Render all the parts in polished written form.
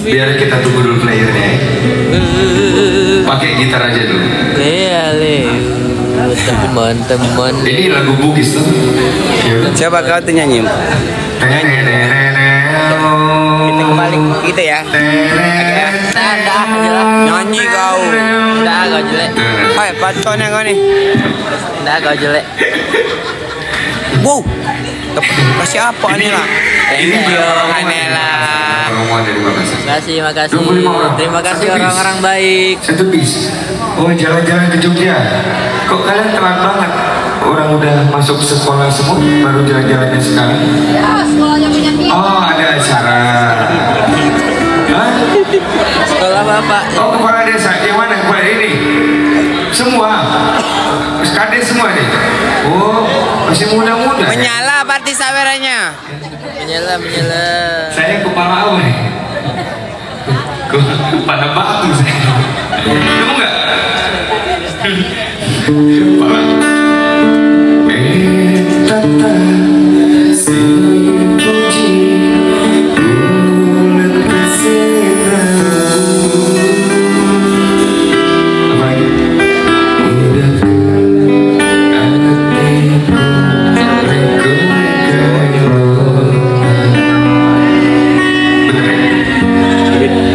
Biar kita tunggu dulu playernya. Pakai gitar aja dulu. Teman-teman. Ini lagu Bugis tuh. Coba kau tuh nyanyi. Kita kembali gitu ya. Nyanyi kau. Dah kau jelek. Hai, paconnya kau nih. Dah kau jelek. Wow. Kasih apa nih lah? Thank you, Manela. Makasih. Terima kasih orang-orang baik. Satu bis. Oh, jalan-jalan ke Jogja. Kok kalian telat banget? Orang udah masuk sekolah semua, baru jalan-jalannya sekarang. Ya, sekolahnya banyak. Oh, ada acara. Hah? Sekolah Bapak. Oh, kepala desa. Yang mana? Kepala ini? Semua. Kades semua nih. Oh, masih muda-muda. Menyala party sawerannya. Menyala. Saya kepala apa nih? Kepala batu saya. Kamu enggak? Kepala. Tata si puji bulan kasih apa lagi? Udah. Bener.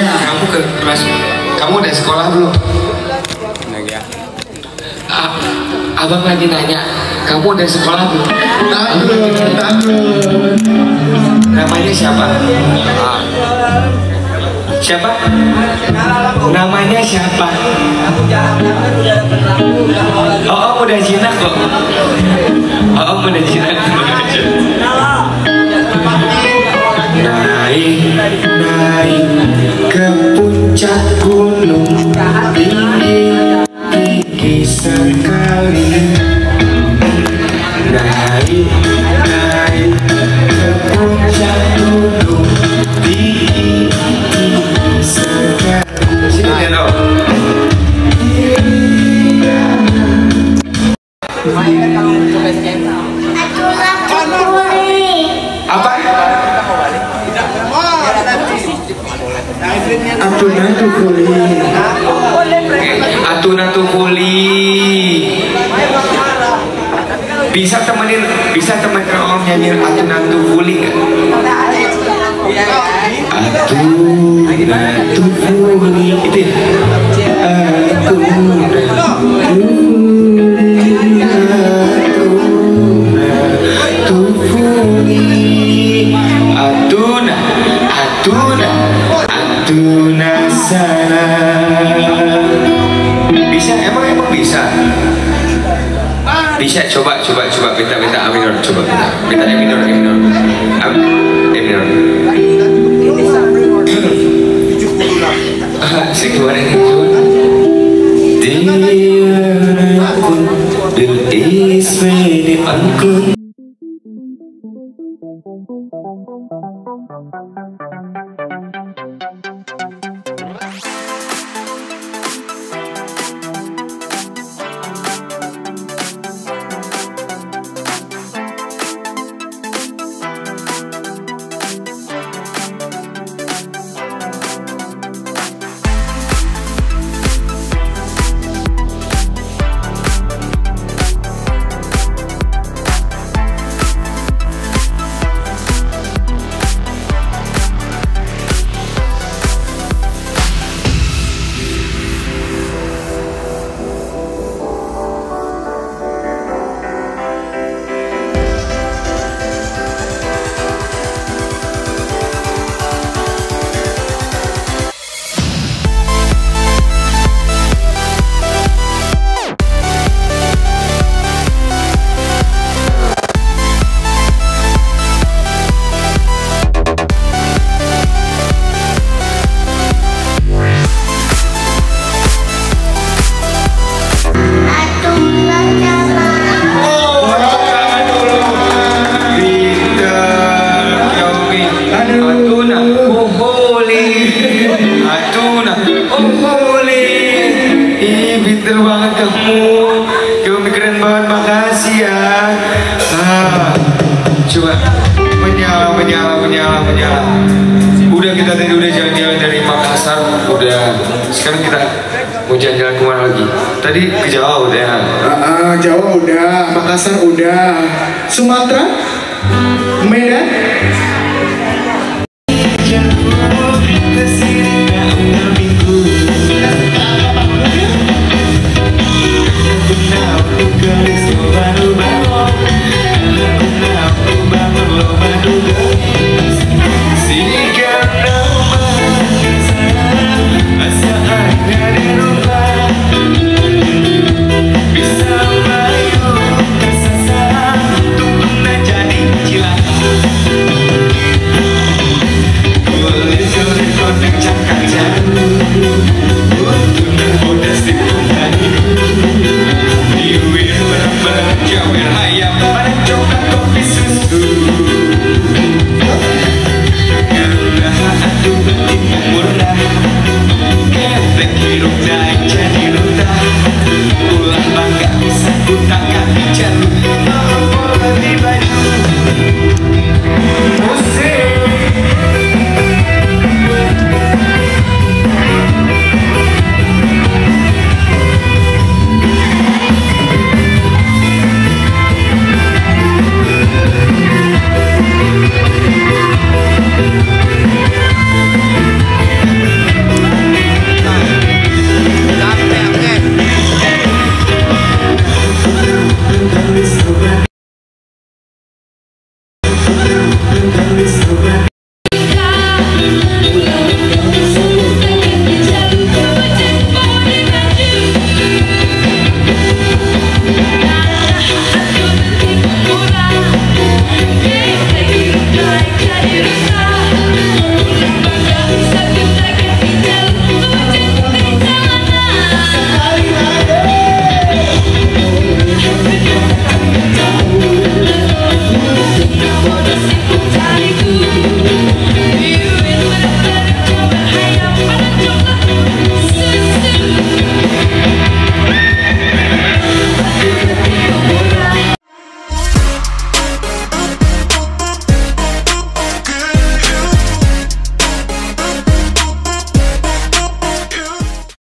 Kamu ke kelas, kamu udah sekolah belum? Abang lagi nanya, kamu udah sekolah belum? Namanya siapa? Siapa? Namanya siapa? Oh, udah jinak kok. Oh, udah jinak. Naik ke puncak gunung tinggi sekali. Naik ke puncak gunung tinggi sekali. Sini Deno. Apa? Atuna kuli. Bisa temenin Om nyanyi Atuna kuli nggak? Atuna kuli itu ya? Atuna sana. Bisa, emang bisa. Bisa, coba minta A minor, coba minta A minor. Sekian ini Dianakun bil ismi ankun. Pinter banget kamu keren banget, makasih ya. Coba menyala. Udah kita tadi udah jalan-jalan dari Makassar, udah sekarang kita mau jalan-jalan kemana lagi? Tadi ke Jawa udah. Jawa udah, Makassar udah, Sumatera, Medan.